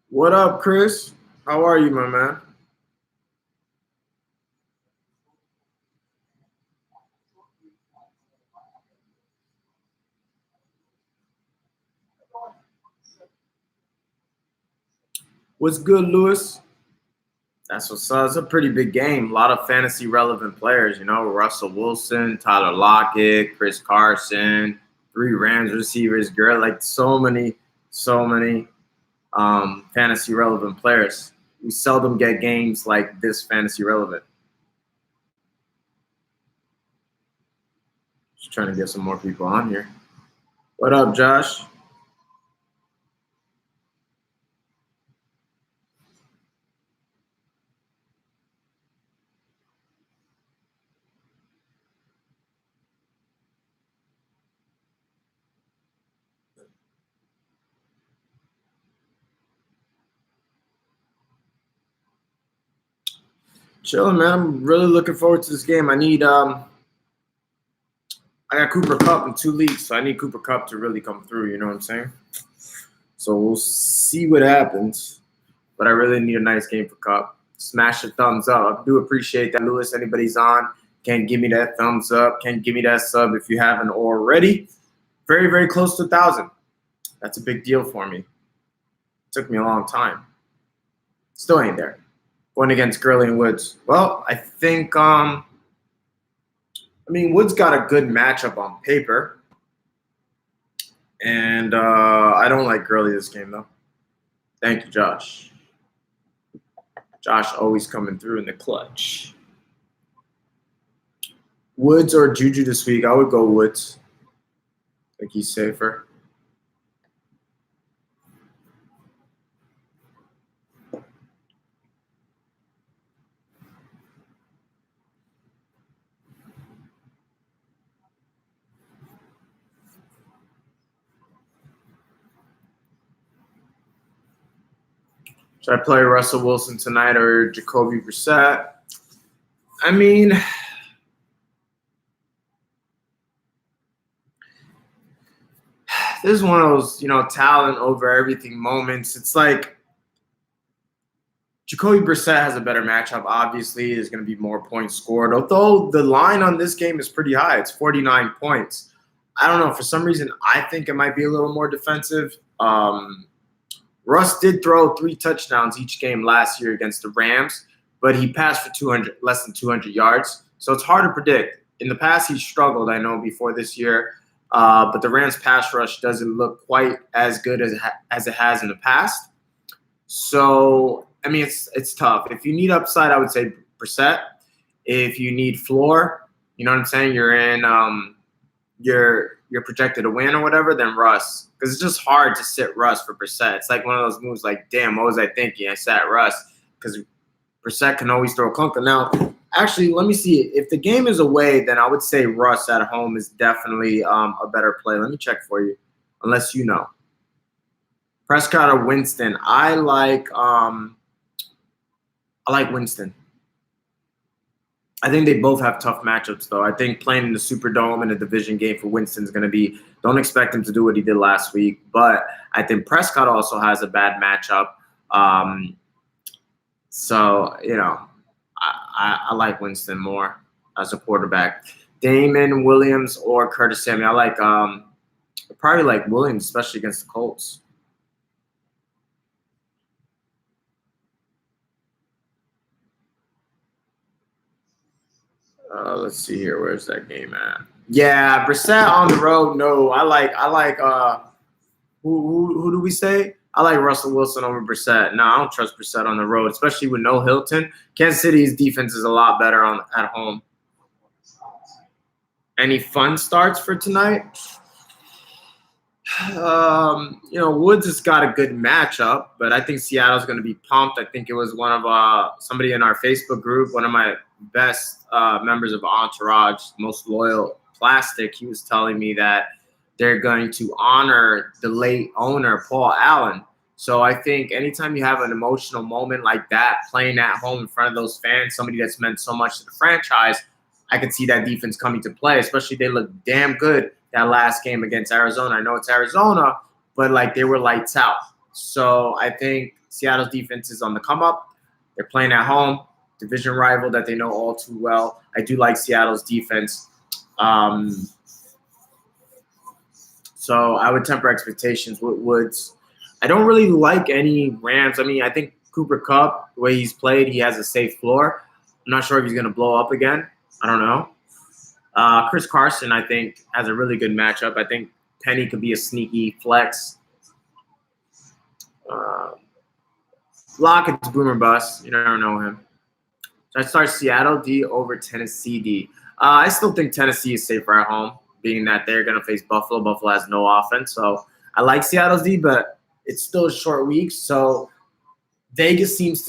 What up, Chris? How are you, my man? What's good, Lewis? That's what's up. It's a pretty big game. A lot of fantasy relevant players, Russell Wilson, Tyler Lockett, Chris Carson, 3 Rams receivers, girl, like so many fantasy relevant players. We seldom get games like this fantasy relevant. Just trying to get some more people on here. What up, Josh? Chilling, man. I'm really looking forward to this game. I got Cooper Kupp in 2 leagues, so I need Cooper Kupp to really come through, you know what I'm saying? So we'll see what happens. But I really need a nice game for Kupp. Smash the thumbs up. I do appreciate that, Lewis. Anybody's on, can give me that thumbs up, can give me that sub if you haven't already. Very, very close to 1,000. That's a big deal for me. It took me a long time. Still ain't there. Going against Gurley and Woods. Well, I think Woods got a good matchup on paper. And I don't like Gurley this game, though. Thank you, Josh. Josh always coming through in the clutch. Woods or Juju this week? I would go Woods. I think he's safer. Should I play Russell Wilson tonight or Jacoby Brissett? This is one of those, talent over everything moments. It's like Jacoby Brissett has a better matchup. Obviously, there's going to be more points scored. Although the line on this game is pretty high. It's 49 points. I don't know. For some reason, I think it might be a little more defensive. Russ did throw 3 touchdowns each game last year against the Rams, but he passed for less than 200 yards. So it's hard to predict. In the past, he struggled, I know, before this year. But the Rams pass rush doesn't look quite as good as it has in the past. So, it's tough. If you need upside, I would say Brissett. If you need floor, you know what I'm saying? You're in you're projected to win or whatever, then Russ. Because it's just hard to sit Russ for Brissett. It's like one of those moves like, damn, what was I thinking? I sat Russ. Because Brissett can always throw a clunker. Now, actually, let me see. If the game is away, then I would say Russ at home is definitely a better play. Let me check for you, unless you know. Prescott or Winston? I like Winston. I think they both have tough matchups, though. I think playing in the Superdome in a division game for Winston is going to be – don't expect him to do what he did last week. But I think Prescott also has a bad matchup. I like Winston more as a quarterback. Damon Williams or Curtis Samuel. I probably like Williams, especially against the Colts. Let's see here. Where's that game at? Yeah, Brissett on the road. No, I like. Who do we say? I like Russell Wilson over Brissett. No, I don't trust Brissett on the road, especially with no Hilton. Kansas City's defense is a lot better at home. Any fun starts for tonight? Woods has got a good matchup, but I think Seattle's going to be pumped. I think it was one of somebody in our Facebook group, one of my best members of Entourage, most loyal plastic, he was telling me that they're going to honor the late owner, Paul Allen. So I think anytime you have an emotional moment like that, playing at home in front of those fans, somebody that's meant so much to the franchise, I could see that defense coming to play, especially they look damn good that last game against Arizona. I know it's Arizona, but like they were lights out. So I think Seattle's defense is on the come up. They're playing at home, division rival that they know all too well. I do like Seattle's defense. So I would temper expectations with Woods. I don't really like any Rams. I mean, I think Cooper Kupp, the way he's played, he has a safe floor. I'm not sure if he's going to blow up again. I don't know. Chris Carson, I think, has a really good matchup. I think Penny could be a sneaky flex. Lockett's boomer bust. You never know him. So I start Seattle D over Tennessee D. I still think Tennessee is safer at home, being that they're going to face Buffalo. Buffalo has no offense. So I like Seattle's D, but it's still a short week. So Vegas seems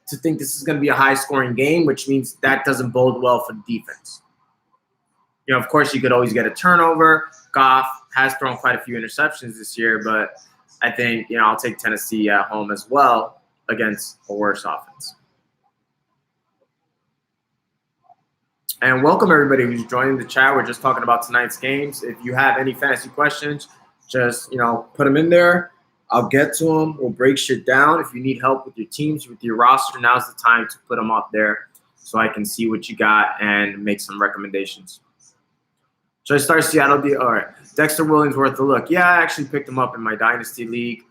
to think this is going to be a high-scoring game, which means that doesn't bode well for the defense. You know, of course, you could always get a turnover. Goff has thrown quite a few interceptions this year, but I think, you know, I'll take Tennessee at home as well against a worse offense. And welcome everybody who's joining the chat. We're just talking about tonight's games. If you have any fantasy questions, just, you know, put them in there. I'll get to them. We'll break shit down. If you need help with your teams, with your roster, now's the time to put them up there so I can see what you got and make some recommendations. Should I start Seattle? All right. Dexter Williams worth a look. Yeah, I actually picked him up in my Dynasty League.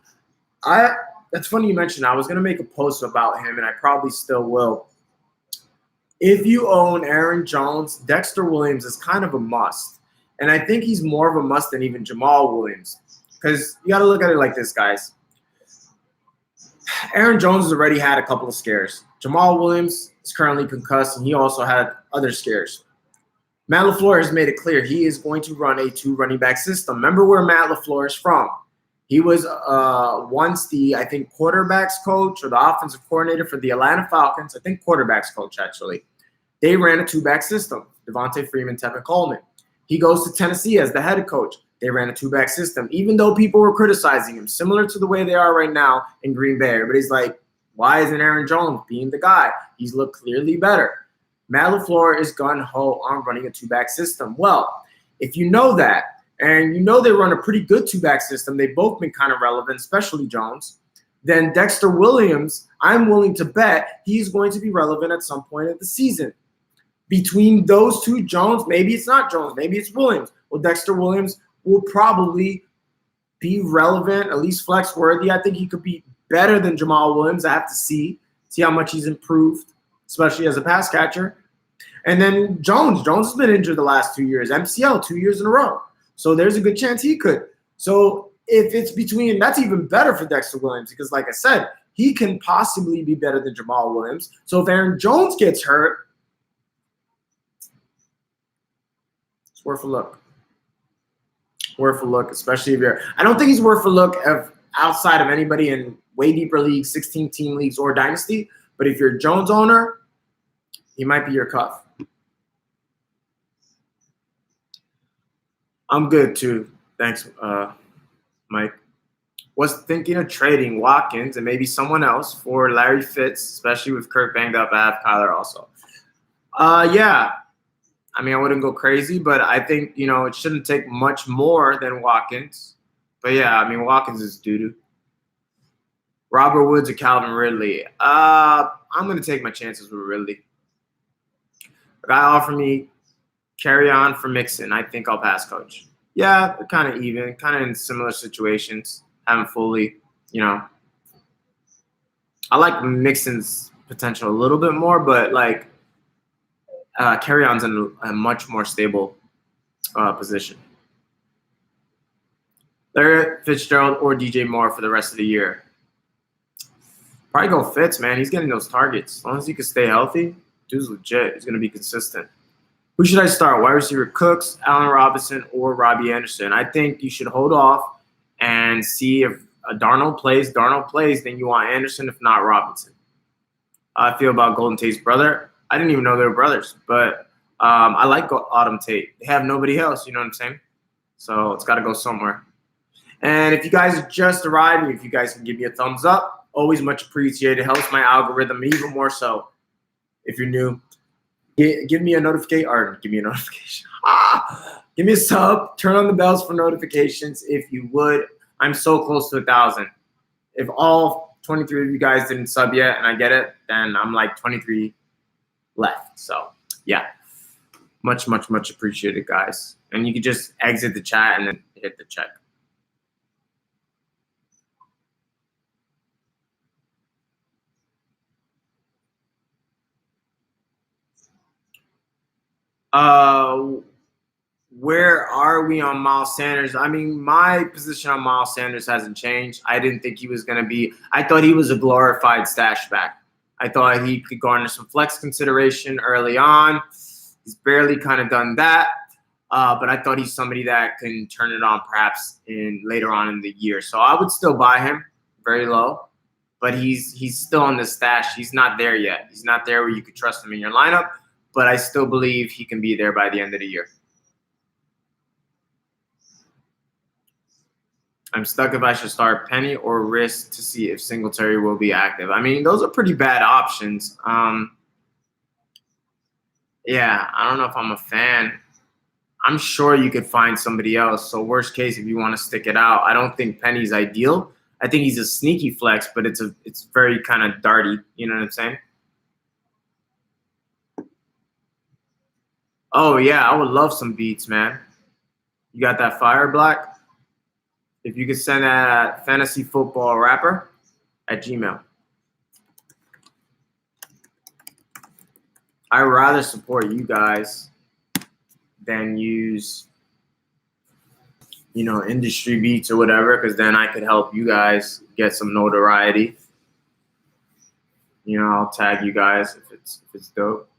That's funny you mentioned. I was going to make a post about him, and I probably still will. If you own Aaron Jones, Dexter Williams is kind of a must. And I think he's more of a must than even Jamal Williams. Because you got to look at it like this, guys. Aaron Jones has already had a couple of scares. Jamal Williams is currently concussed, and he also had other scares. Matt LaFleur has made it clear he is going to run a two running back system. Remember where Matt LaFleur is from. He was once the, I think, quarterbacks coach or the offensive coordinator for the Atlanta Falcons. I think quarterbacks coach, actually. They ran a two-back system. Devontae Freeman, Tevin Coleman. He goes to Tennessee as the head coach. They ran a two-back system, even though people were criticizing him, similar to the way they are right now in Green Bay. Everybody's like, why isn't Aaron Jones being the guy? He's looked clearly better. Matt LaFleur is gung-ho on running a two-back system. Well, if you know that, and you know they run a pretty good two-back system, they've both been kind of relevant, especially Jones, then Dexter Williams, I'm willing to bet he's going to be relevant at some point of the season. Between those two, Jones, maybe it's not Jones, maybe it's Williams. Well, Dexter Williams will probably be relevant, at least flex-worthy. I think he could be better than Jamal Williams. I have to see how much he's improved, especially as a pass catcher. And then Jones has been injured the last 2 years, MCL 2 years in a row. So there's a good chance he could. So if it's between, that's even better for Dexter Williams because, like I said, he can possibly be better than Jamal Williams. So if Aaron Jones gets hurt, it's worth a look. Worth a look, especially if you're – I don't think he's worth a look outside of anybody in way deeper leagues, 16-team leagues or Dynasty. But if you're a Jones owner, he might be your cuff. I'm good, too. Thanks, Mike. Was thinking of trading Watkins and maybe someone else for Larry Fitz, especially with Kirk banged up. I have Kyler also. Yeah. I mean, I wouldn't go crazy, but I think, you know, it shouldn't take much more than Watkins. But, yeah, I mean, Watkins is doo-doo. Robert Woods or Calvin Ridley. I'm going to take my chances with Ridley. A guy offered me carry on for Mixon. I think I'll pass, coach. Yeah, they're kind of even, kind of in similar situations. Haven't fully, you know. I like Mixon's potential a little bit more, but, like, carry on's in a much more stable position. Larry Fitzgerald or DJ Moore for the rest of the year. Probably go Fitz, man. He's getting those targets. As long as he can stay healthy, dude's legit. He's going to be consistent. Who should I start? Wide receiver Cooks, Allen Robinson, or Robbie Anderson? I think you should hold off and see if Darnold plays. Darnold plays, then you want Anderson, if not Robinson. How I feel about Golden Tate's brother. I didn't even know they were brothers. But I like Autumn Tate. They have nobody else. You know what I'm saying? So it's got to go somewhere. And if you guys are just arriving, if you guys can give me a thumbs up, always much appreciated. It helps my algorithm even more so. If you're new, give me a notification or give me a notification. Give me a sub. Turn on the bells for notifications if you would. I'm so close to 1,000. If all 23 of you guys didn't sub yet and I get it, then I'm like 23 left. So yeah, much appreciated, guys. And you can just exit the chat and then hit the check. Where are we on Miles Sanders? I mean, my position on Miles Sanders hasn't changed. I didn't think he was going to be – I thought he was a glorified stash back. I thought he could garner some flex consideration early on. He's barely kind of done that. But I thought he's somebody that can turn it on perhaps later on in the year. So I would still buy him very low. But he's still on the stash. He's not there yet. He's not there where you could trust him in your lineup. But I still believe he can be there by the end of the year. I'm stuck if I should start Penny or risk to see if Singletary will be active. I mean, those are pretty bad options. Yeah, I don't know if I'm a fan. I'm sure you could find somebody else. So worst case, if you want to stick it out, I don't think Penny's ideal. I think he's a sneaky flex, but it's very kind of darty. You know what I'm saying? Oh, yeah, I would love some beats, man. You got that fire, Black? If you could send that fantasy football rapper at Gmail. I'd rather support you guys than use, industry beats or whatever, because then I could help you guys get some notoriety. I'll tag you guys if it's dope.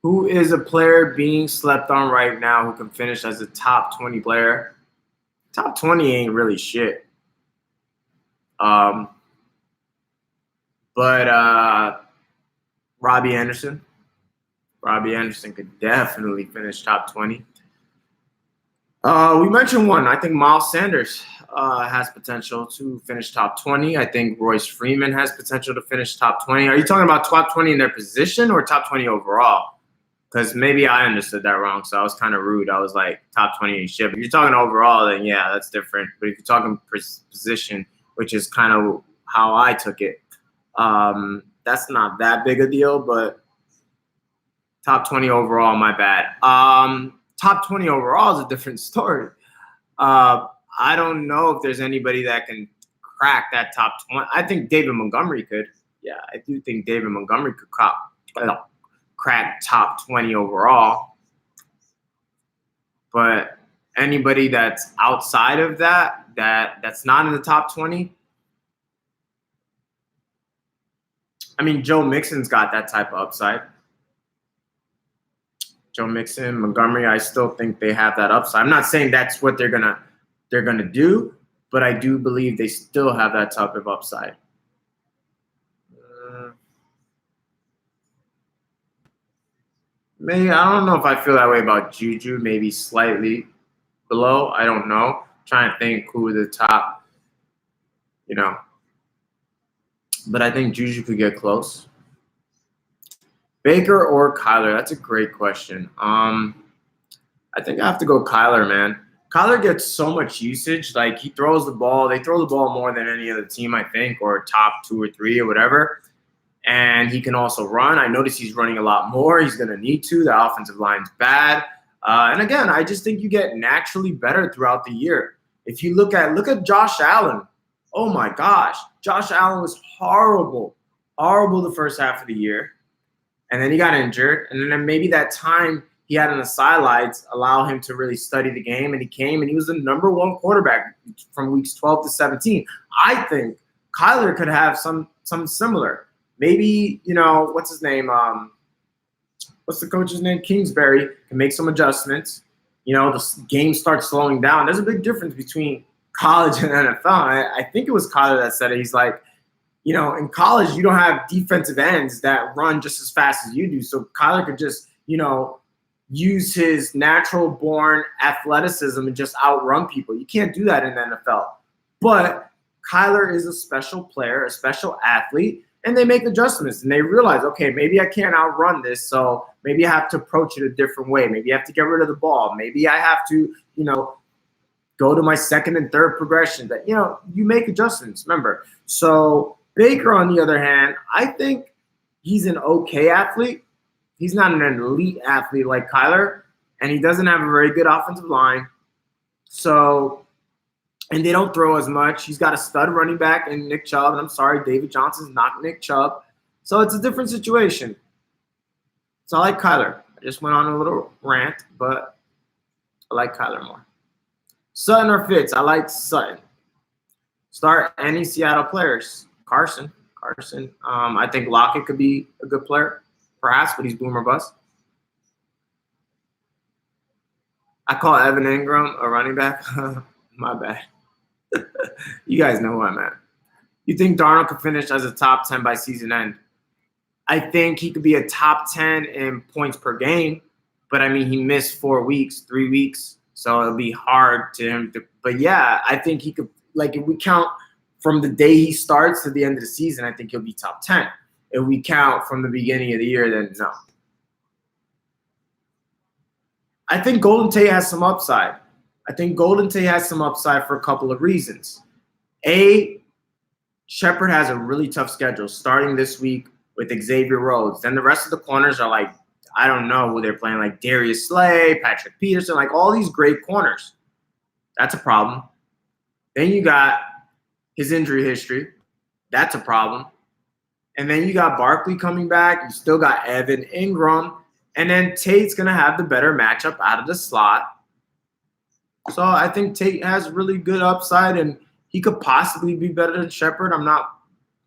Who is a player being slept on right now who can finish as a top 20 player? Top 20 ain't really shit. But Robbie Anderson. Robbie Anderson could definitely finish top 20. We mentioned one. I think Miles Sanders has potential to finish top 20. I think Royce Freeman has potential to finish top 20. Are you talking about top 20 in their position or top 20 overall? Because maybe I understood that wrong, so I was kind of rude. I was like, top 20 ain't shit. But if you're talking overall, then yeah, that's different. But if you're talking position, which is kind of how I took it, that's not that big a deal. But top 20 overall, my bad. Top 20 overall is a different story. I don't know if there's anybody that can crack that top 20. I think David Montgomery could. Yeah, I do think David Montgomery could crack top 20 overall. But anybody that's outside of that's not in the top 20, I mean, Joe Mixon's got that type of upside. Joe Mixon, Montgomery, I still think they have that upside. I'm not saying that's what they're gonna do, but I do believe they still have that type of upside. Maybe I don't know if I feel that way about Juju. Maybe slightly below. I don't know. I'm trying to think who the top, But I think Juju could get close. Baker or Kyler? That's a great question. I think I have to go Kyler, man. Kyler gets so much usage. Like, he throws the ball. They throw the ball more than any other team, I think, or top 2 or 3 or whatever. And he can also run. I notice he's running a lot more. He's going to need to. The offensive line's bad. And again, I just think you get naturally better throughout the year. If you look at Josh Allen. Oh, my gosh. Josh Allen was horrible. Horrible the first half of the year. And then he got injured. And then maybe that time he had on the sidelines allow him to really study the game. And he came and he was the number 1 quarterback from weeks 12 to 17. I think Kyler could have some similar. Maybe, what's his name? What's the coach's name? Kingsbury can make some adjustments. The game starts slowing down. There's a big difference between college and NFL. I think it was Kyler that said it. He's like, in college, you don't have defensive ends that run just as fast as you do. So Kyler could just, use his natural born athleticism and just outrun people. You can't do that in the NFL. But Kyler is a special player, a special athlete, and they make adjustments and they realize, okay, maybe I can't outrun this. So maybe I have to approach it a different way. Maybe I have to get rid of the ball. Maybe I have to, go to my second and third progression. That, you make adjustments, remember. So Baker, on the other hand, I think he's an okay athlete. He's not an elite athlete like Kyler, and he doesn't have a very good offensive line. So, and they don't throw as much. He's got a stud running back in Nick Chubb, and I'm sorry, David Johnson's not Nick Chubb. So it's a different situation. So I like Kyler. I just went on a little rant, but I like Kyler more. Sutton or Fitz? I like Sutton. Start any Seattle players. Carson. I think Lockett could be a good player, perhaps, but he's boom or bust. I call Evan Ingram a running back. My bad. You guys know who I'm at. You think Darnold could finish as a top 10 by season end? I think he could be a top 10 in points per game, but I mean, he missed 3 weeks, so it'll be hard to him to. But yeah, I think he could. Like, if we count from the day he starts to the end of the season, I think he'll be top 10. If we count from the beginning of the year, then no. I think Golden Tate has some upside. For a couple of reasons. A, Shepard has a really tough schedule starting this week with Xavier Rhodes. Then the rest of the corners are like, I don't know who they're playing, like Darius Slay, Patrick Peterson, like all these great corners. That's a problem. Then you got his injury history. That's a problem. And then you got Barkley coming back. You still got Evan Ingram. And then Tate's going to have the better matchup out of the slot. So I think Tate has really good upside, and he could possibly be better than Shepard. I'm not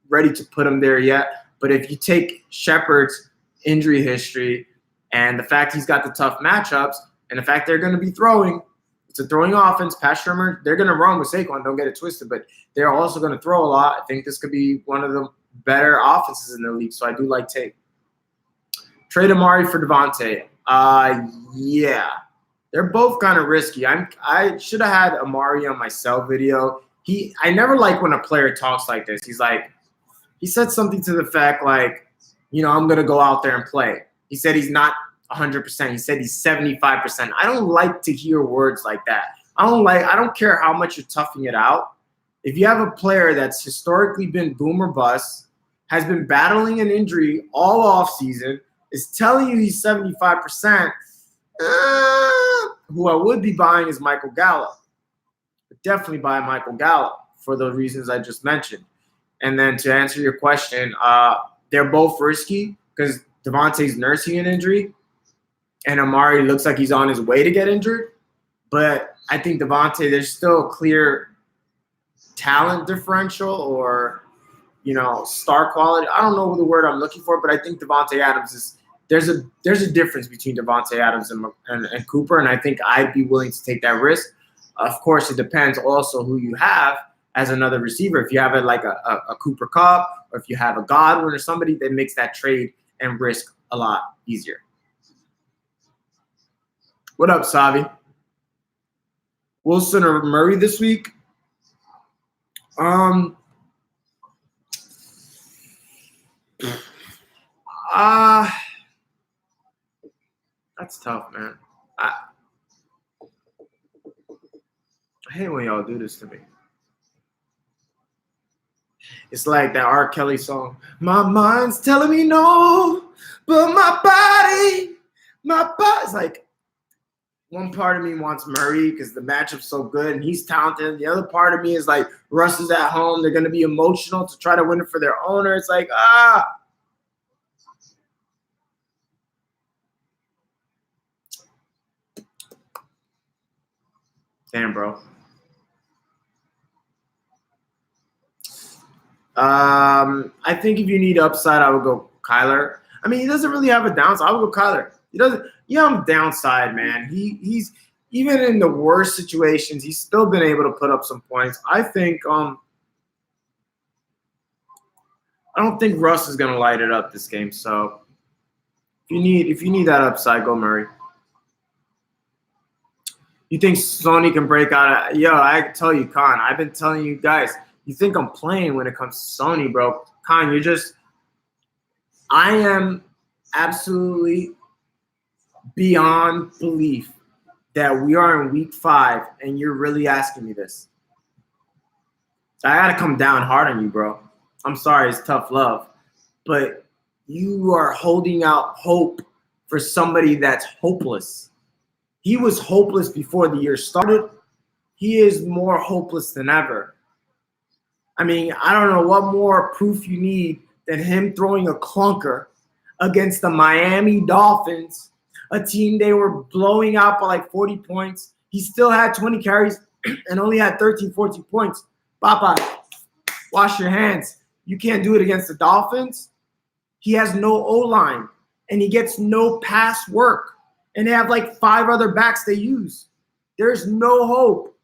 ready to put him there yet. But if you take Shepard's injury history and the fact he's got the tough matchups and the fact they're going to be throwing, it's a throwing offense. Pat Shurmur, they're going to run with Saquon. Don't get it twisted. But they're also going to throw a lot. I think this could be one of the better offenses in the league. So I do like Tate. Trade Amari for Devontae. Yeah. They're both kind of risky. I should have had Amari on my sell video. I never like when a player talks like this. He said something to the fact like, I'm going to go out there and play. He said he's not 100%. He said he's 75%. I don't like to hear words like that. I don't care how much you're toughing it out. If you have a player that's historically been boom or bust, has been battling an injury all offseason, is telling you he's 75%, who I would be buying is Michael Gallup. Definitely buy Michael Gallup for the reasons I just mentioned. And then to answer your question, they're both risky because Devontae's nursing an injury and Amari looks like he's on his way to get injured. But I think Devontae, there's still a clear talent differential or, star quality. I don't know the word I'm looking for, but I think Devontae Adams is – there's a difference between Devontae Adams and Cooper, and I think I'd be willing to take that risk. Of course, it depends also who you have as another receiver. If you have a Cooper Kupp or if you have a Godwin or somebody that makes that trade and risk a lot easier. What up, Savi? Wilson or Murray this week? That's tough, man. I hate when y'all do this to me. It's like that R. Kelly song. My mind's telling me no, but my body's like, one part of me wants Murray because the matchup's so good and he's talented. The other part of me is like, Russ is at home. They're going to be emotional to try to win it for their owner. It's like, Damn, bro. I think if you need upside, I would go Kyler. I mean, he doesn't really have a downside. I would go Kyler. He doesn't. I'm downside, man. even in the worst situations, he's still been able to put up some points. I don't think Russ is gonna light it up this game. So if you need that upside, go Murray. You think Sony can break out? Yo, I tell you, Khan, I've been telling you guys, you think I'm playing when it comes to Sony, bro. Khan, I am absolutely beyond belief that we are in week 5 and you're really asking me this. I got to come down hard on you, bro. I'm sorry, it's tough love. But you are holding out hope for somebody that's hopeless. He was hopeless before the year started. He is more hopeless than ever. I mean, I don't know what more proof you need than him throwing a clunker against the Miami Dolphins, a team they were blowing out by like 40 points. He still had 20 carries and only had 13, 14 points. Papa, wash your hands. You can't do it against the Dolphins. He has no O-line, and he gets no pass work. And they have like 5 other backs they use. There's no hope.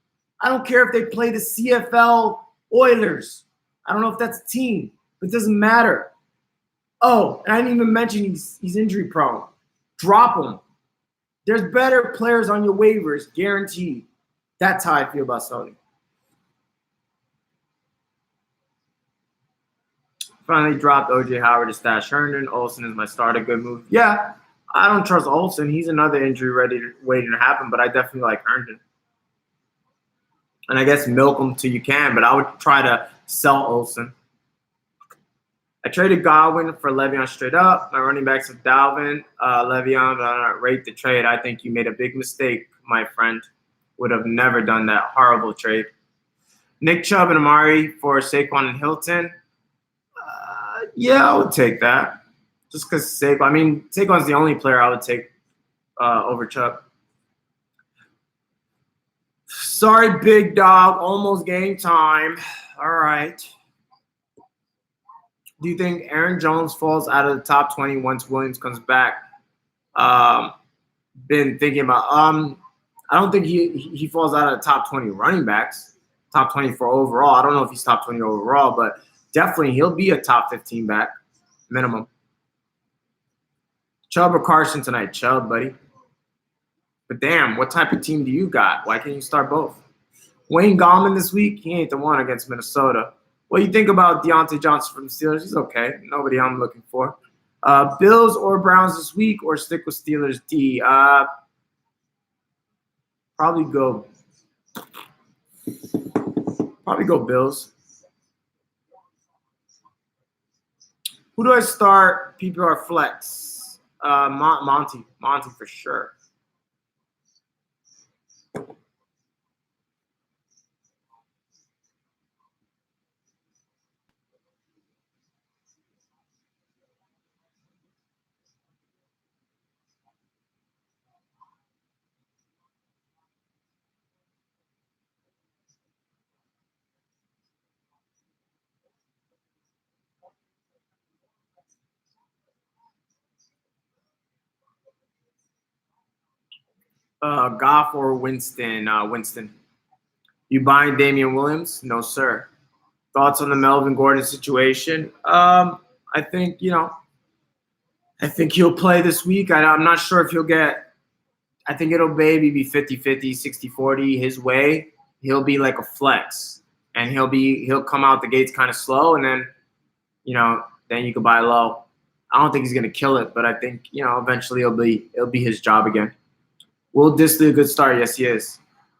I don't care if they play the CFL Oilers. I don't know if that's a team. It doesn't matter. Oh, and I didn't even mention he's injury prone. Drop him. There's better players on your waivers, guaranteed. That's how I feel about Sony. Finally dropped O.J. Howard to stash Herndon. Olsen is my starter. Good move. Yeah, I don't trust Olsen. He's another injury waiting to happen, but I definitely like Herndon. And I guess milk him till you can, but I would try to sell Olsen. I traded Godwin for Le'Veon straight up. My running backs are Dalvin, Le'Veon, but I don't rate the trade. I think you made a big mistake, my friend. Would have never done that horrible trade. Nick Chubb and Amari for Saquon and Hilton. Yeah, I would take that. Just because Saquon's the only player I would take over Chubb. Sorry, big dog. Almost game time. All right. Do you think Aaron Jones falls out of the top 20 once Williams comes back? Been thinking about. I don't think he falls out of the top 20 running backs. Top 20 for overall. I don't know if he's top 20 overall, but definitely he'll be a top 15 back minimum. Chubb or Carson tonight? Chubb, buddy. But damn, what type of team do you got? Why can't you start both? Wayne Gallman this week, he ain't the one against Minnesota. What do you think about Deontay Johnson from the Steelers? He's okay. Nobody I'm looking for. Bills or Browns this week, or stick with Steelers D? Probably go Bills. Who do I start? PPR flex. Monty for sure. Goff or Winston? Winston. You buying Damian Williams? No, sir. Thoughts on the Melvin Gordon situation? I think he'll play this week. I'm not sure if he'll get. I think it'll maybe be 50-50, 60-40 his way. He'll be like a flex, and he'll come out the gates kind of slow, and then then you can buy low. I don't think he's gonna kill it, but I think eventually it'll be his job again. Will Disley a good start? Yes, he is.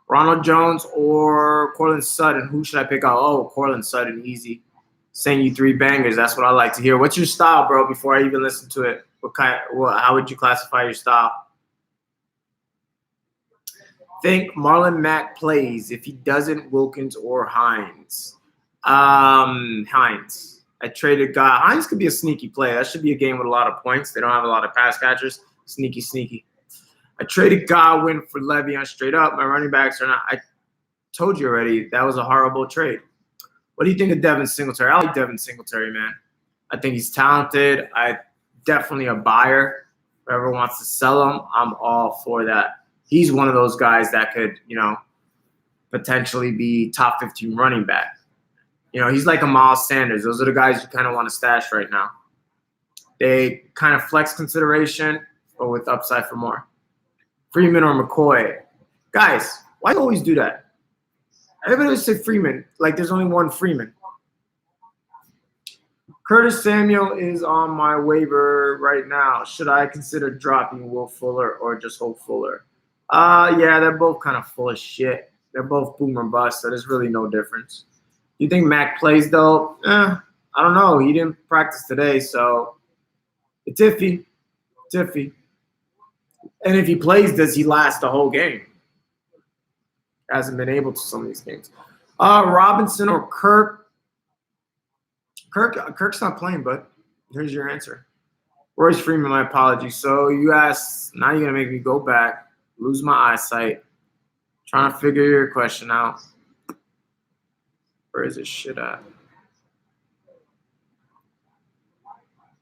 Ronald Jones or Cortland Sutton? Who should I pick out? Oh, Cortland Sutton, easy. Send you 3 bangers. That's what I like to hear. What's your style, bro? Before I even listen to it, how would you classify your style? Think Marlon Mack plays. If he doesn't, Wilkins or Hines? Hines. I traded guy. Hines could be a sneaky play. That should be a game with a lot of points. They don't have a lot of pass catchers. Sneaky. I traded Godwin for Le'Veon straight up. My running backs are not. I told you already, that was a horrible trade. What do you think of Devin Singletary? I like Devin Singletary, man. I think he's talented. I definitely a buyer. Whoever wants to sell him, I'm all for that. he's one of those guys that could, potentially be top 15 running back. He's like a Miles Sanders. Those are the guys you kind of want to stash right now. They kind of flex consideration, but with upside for more. Freeman or McCoy. Guys, why do you always do that? Everybody always say Freeman, like there's only one Freeman. Curtis Samuel is on my waiver right now. Should I consider dropping Will Fuller or just hold Fuller? Yeah, they're both kind of full of shit. They're both boom or bust, so there's really no difference. You think Mac plays, though? I don't know. He didn't practice today, so it's iffy. It's iffy. And if he plays, does he last the whole game? Hasn't been able to some of these games. Robinson or Kirk? Kirk's not playing, but here's your answer. Royce Freeman, my apologies. So you asked, now you're going to make me go back, lose my eyesight, trying to figure your question out. Where is this shit at?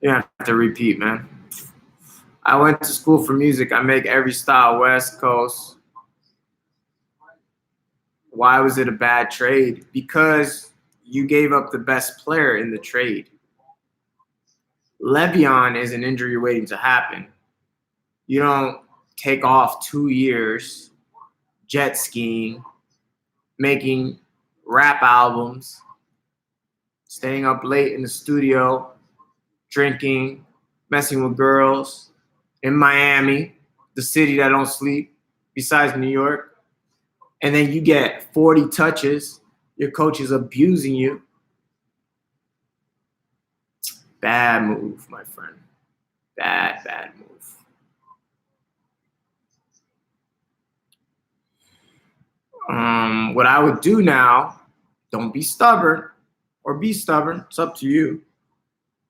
You have to repeat, man. I went to school for music. I make every style, West Coast. Why was it a bad trade? Because you gave up the best player in the trade. Le'Veon is an injury waiting to happen. You don't take off 2 years jet skiing, making rap albums, staying up late in the studio, drinking, messing with girls in Miami, the city that don't sleep, besides New York. And then you get 40 touches. Your coach is abusing you. Bad move, my friend. Bad move. What I would do now, don't be stubborn or be stubborn. It's up to you.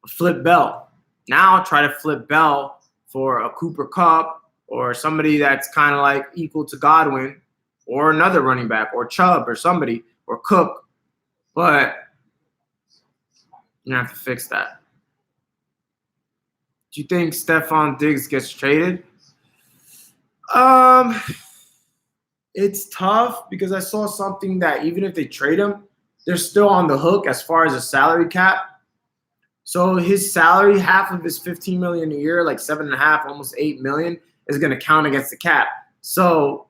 Flip Bell. Now try to flip Bell for a Cooper Kupp or somebody that's kind of like equal to Godwin or another running back or Chubb or somebody or Cook. But you have to fix that. Do you think Stephon Diggs gets traded? It's tough because I saw something that even if they trade him, they're still on the hook as far as a salary cap. So his salary, half of his $15 million a year, like $7.5, almost $8 million, is going to count against the cap. So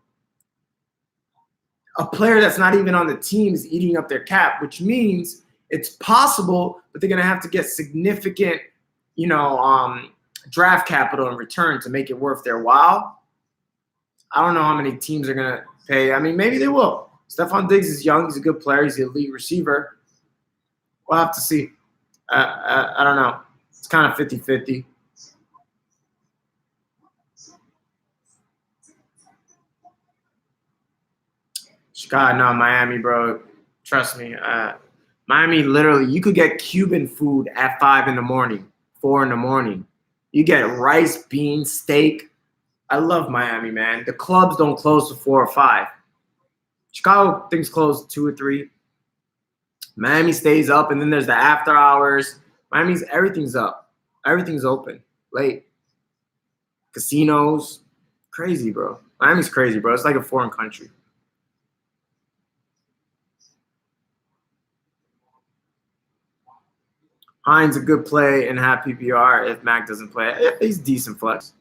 a player that's not even on the team is eating up their cap, which means it's possible, but they're going to have to get significant, draft capital in return to make it worth their while. I don't know how many teams are going to pay. I mean, maybe they will. Stephon Diggs is young. He's a good player. He's an elite receiver. We'll have to see. I don't know. It's kind of 50-50. God, no, Miami, bro. Trust me. Miami, literally, you could get Cuban food at 5 in the morning, 4 in the morning. You get rice, beans, steak. I love Miami, man. The clubs don't close till 4 or 5. Chicago, things close 2 or 3. Miami stays up, and then there's the after hours. Miami's everything's up. Everything's open late. Casinos. Crazy, bro. Miami's crazy, bro. It's like a foreign country. Hines a good play in half PPR if Mac doesn't play. He's decent flex.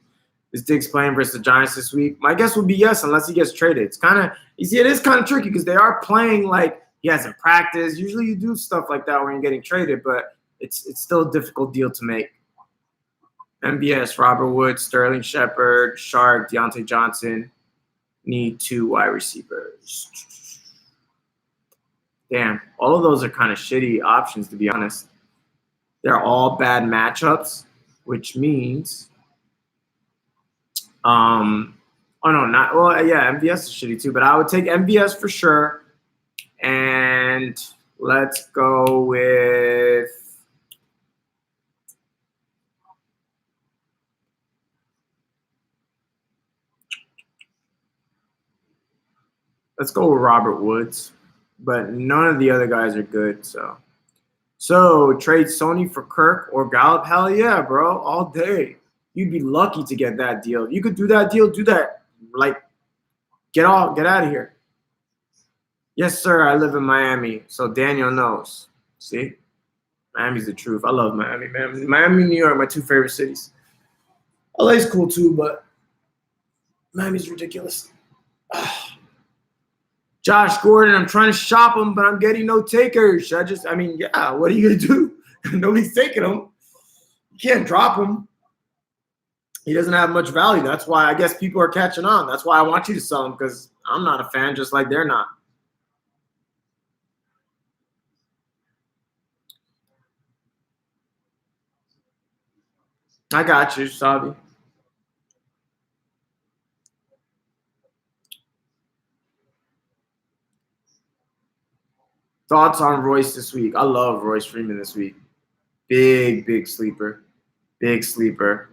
Is Diggs playing versus the Giants this week? My guess would be yes, unless he gets traded. It's kind of, it is kind of tricky because they are playing like he hasn't practiced. Usually you do stuff like that when you're getting traded, but it's still a difficult deal to make. MBS, Robert Woods, Sterling Shepard, Shark, Deontay Johnson need 2 wide receivers. Damn, all of those are kind of shitty options, to be honest. They're all bad matchups, which means MVS is shitty too, but I would take MVS for sure. And let's go with Robert Woods, but none of the other guys are good. So trade Sony for Kirk or Gallup? Hell yeah, bro, all day. You'd be lucky to get that deal. You could do that deal, do that like Get out of here. Yes, sir. I live in Miami, so Daniel knows. See, Miami's the truth. I love Miami, man. Miami, New York, my two favorite cities. LA's cool too, but Miami's ridiculous. Josh Gordon, I'm trying to shop him, but I'm getting no takers. Yeah, what are you going to do? Nobody's taking him. You can't drop him. He doesn't have much value. That's why I guess people are catching on. That's why I want you to sell him, because I'm not a fan, just like they're not. I got you, Sabi. Thoughts on Royce this week? I love Royce Freeman this week. Big sleeper. Big sleeper.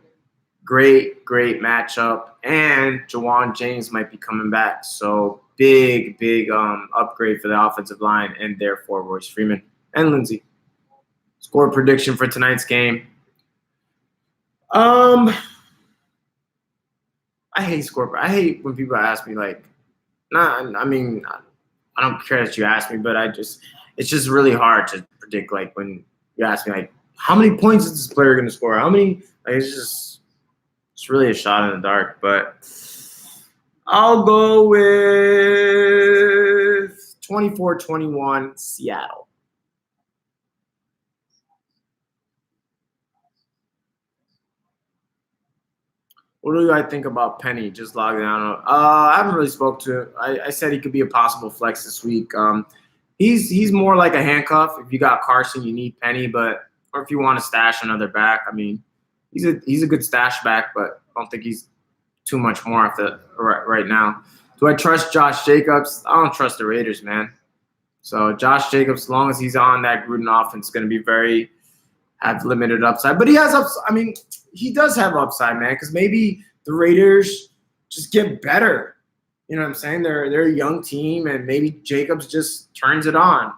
Great matchup. And Jawan James might be coming back. So big upgrade for the offensive line, and therefore Royce Freeman and Lindsey. Score prediction for tonight's game. I hate score. I hate when people ask me like, I don't care that you ask me, but it's just really hard to predict. Like when you ask me like, how many points is this player going to score? How many? Like it's really a shot in the dark. But I'll go with 24-21 Seattle. What do I think about Penny just logging on? I haven't really spoke to him. I said he could be a possible flex this week. He's more like a handcuff. If you got Carson, you need Penny, or if you want to stash another back, I mean, he's a good stash back, but I don't think he's too much more off the right now. Do I trust Josh Jacobs? I don't trust the Raiders, man. So Josh Jacobs, as long as he's on that Gruden offense, going to be have limited upside. But he has upside. I mean, he does have upside, man, because maybe the Raiders just get better. You know what I'm saying? They're a young team, and maybe Jacobs just turns it on.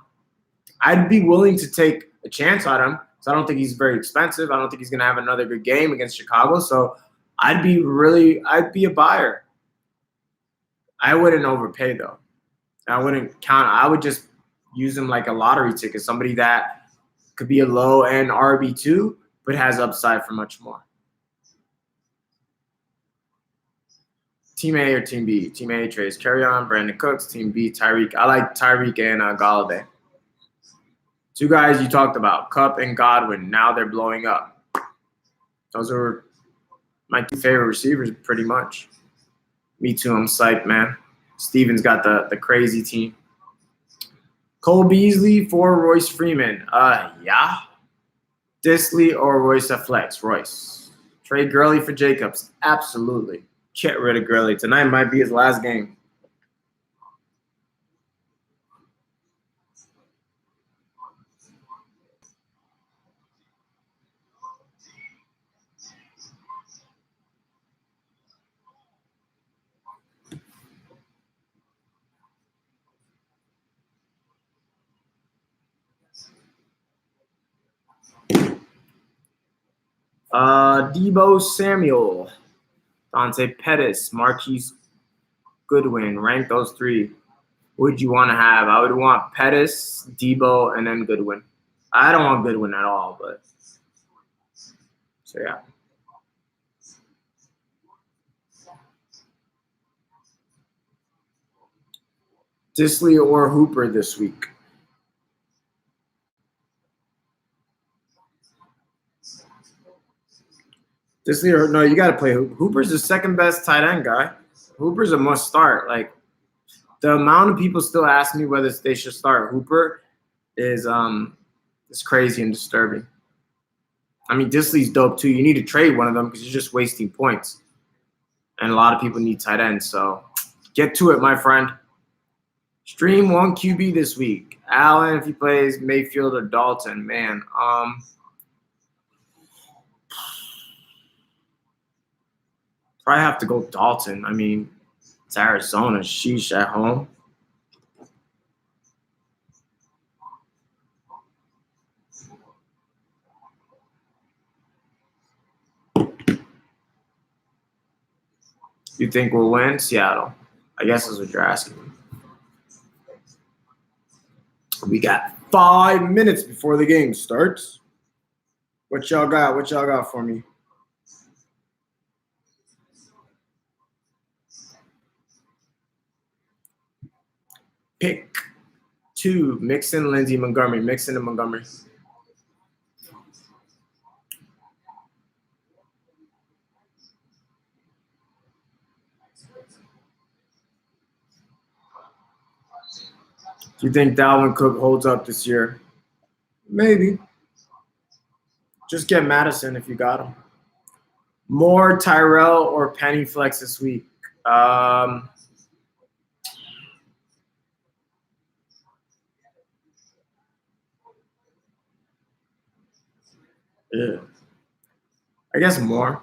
I'd be willing to take a chance on him, because I don't think he's very expensive. I don't think he's going to have another good game against Chicago. So I'd be a buyer. I wouldn't overpay, though. I wouldn't count. I would just use him like a lottery ticket, somebody that could be a low-end RB2, but has upside for much more. Team A or Team B? Team A, Trace Carry-On, Brandon Cooks. Team B, Tyreek. I like Tyreek and Galladay. Two guys you talked about, Kupp and Godwin. Now they're blowing up. Those are my two favorite receivers, pretty much. Me too. I'm psyched, man. Steven's got the crazy team. Cole Beasley for Royce Freeman. Yeah. Disley or Royce at flex? Royce. Trade Gurley for Jacobs. Absolutely. Get rid of Gurley. Tonight might be his last game. Debo Samuel, Dante Pettis, Marquise Goodwin. Rank those three. What would you want to have? I would want Pettis, Debo, and then Goodwin. I don't want Goodwin at all, but so yeah. Disley or Hooper this week? Disley or no? You got to play Hooper. Hooper's the second best tight end guy. Hooper's a must start. Like the amount of people still ask me whether they should start Hooper is crazy and disturbing. I mean, Disley's dope too. You need to trade one of them because you're just wasting points, and a lot of people need tight ends. So get to it, my friend. Stream one QB this week. Allen, if he plays Mayfield or Dalton, man. Probably have to go Dalton. I mean, it's Arizona. Sheesh, at home. You think we'll win? Seattle. I guess that's what you're asking. We got 5 minutes before the game starts. What y'all got? What y'all got for me? Pick 2. Mixon, Lindsey, Montgomery. Mixon and Montgomery. Do you think Dalvin Cook holds up this year? Maybe. Just get Madison if you got him. More Tyrell or Penny flex this week? Yeah. I guess more.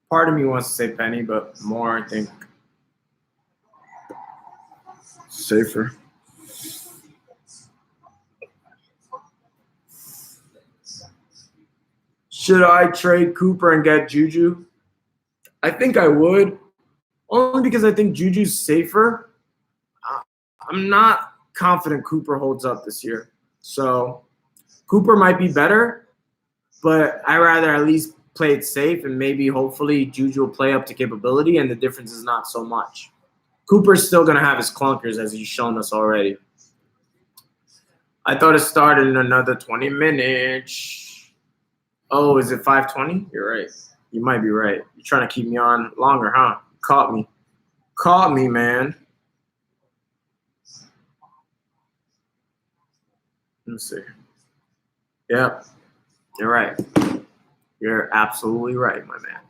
Part of me wants to say Penny, but more, I think, safer. Should I trade Cooper and get Juju? I think I would, only because I think Juju's safer. I'm not confident Cooper holds up this year. So Cooper might be better, but I'd rather at least play it safe, and maybe hopefully Juju will play up to capability, and the difference is not so much. Cooper's still going to have his clunkers, as he's shown us already. I thought it started in another 20 minutes. Oh, is it 5:20? You're right. You might be right. You're trying to keep me on longer, huh? Caught me. Caught me, man. Let me see. Yep. You're right. You're absolutely right, my man.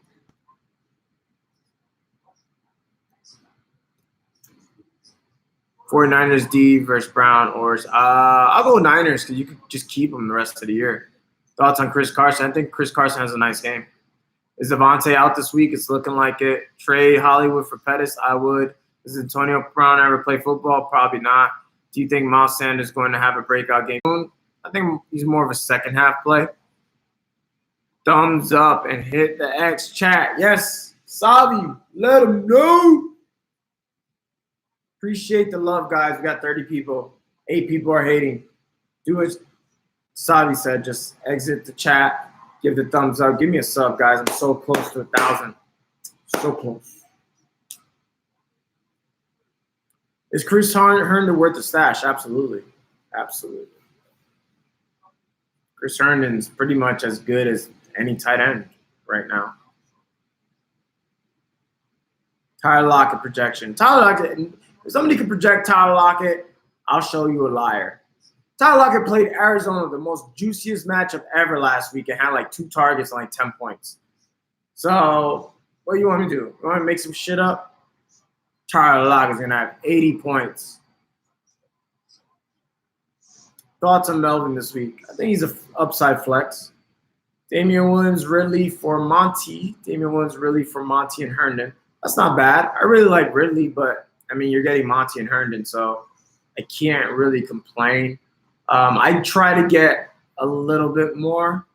'49ers D versus Brown Ors. I'll go Niners because you could just keep them the rest of the year. Thoughts on Chris Carson? I think Chris Carson has a nice game. Is Devontae out this week? It's looking like it. Trade Hollywood for Pettis? I would. Does Antonio Brown ever play football? Probably not. Do you think Miles Sanders is going to have a breakout game? I think he's more of a second half play. Thumbs up and hit the X chat. Yes, Savi, let him know. Appreciate the love, guys. We got 30 people. 8 people are hating. Do it. Savi said, just exit the chat. Give the thumbs up. Give me a sub, guys. I'm so close to 1,000. So close. Is Chris Herndon worth the stash? Absolutely. Absolutely. Chris Herndon's pretty much as good as any tight end right now. Tyler Lockett projection. Tyler Lockett, if somebody can project Tyler Lockett, I'll show you a liar. Tyler Lockett played Arizona, the most juiciest matchup ever last week, and had like 2 targets and like 10 points. So, what do you want me to do? You want me to make some shit up? Tyler Lockett's going to have 80 points. Thoughts on Melvin this week? I think he's an upside flex. Damian Williams, Ridley for Monty. Damian Williams, Ridley for Monty and Herndon. That's not bad. I really like Ridley, but, I mean, you're getting Monty and Herndon, so I can't really complain. I try to get a little bit more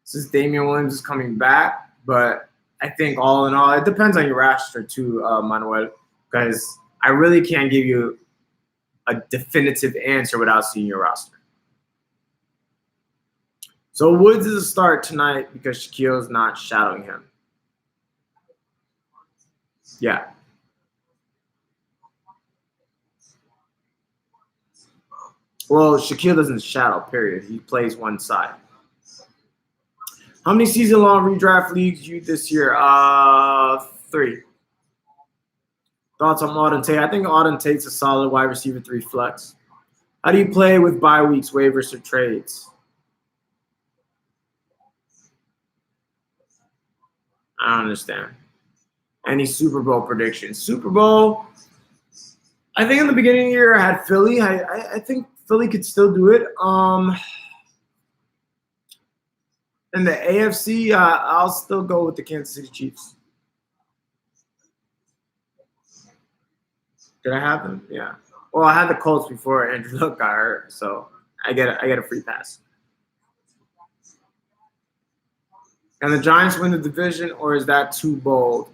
since Damian Williams is coming back, but I think all in all, it depends on your roster too, Manuel, because I really can't give you a definitive answer without seeing your roster. So Woods is a start tonight because Shaquille's not shadowing him. Yeah. Well, Shaquille doesn't shadow, period. He plays one side. How many season-long redraft leagues you this year? 3. Thoughts on Auden Tate? I think Auden Tate's a solid wide receiver 3 flex. How do you play with bye weeks, waivers, or trades? I don't understand. Any Super Bowl predictions? Super Bowl, I think in the beginning of the year I had Philly. I think Philly could still do it. In the AFC, I'll still go with the Kansas City Chiefs. Did I have them? Yeah. Well, I had the Colts before Andrew Luck got hurt, so I get a free pass. And the Giants win the division, or is that too bold?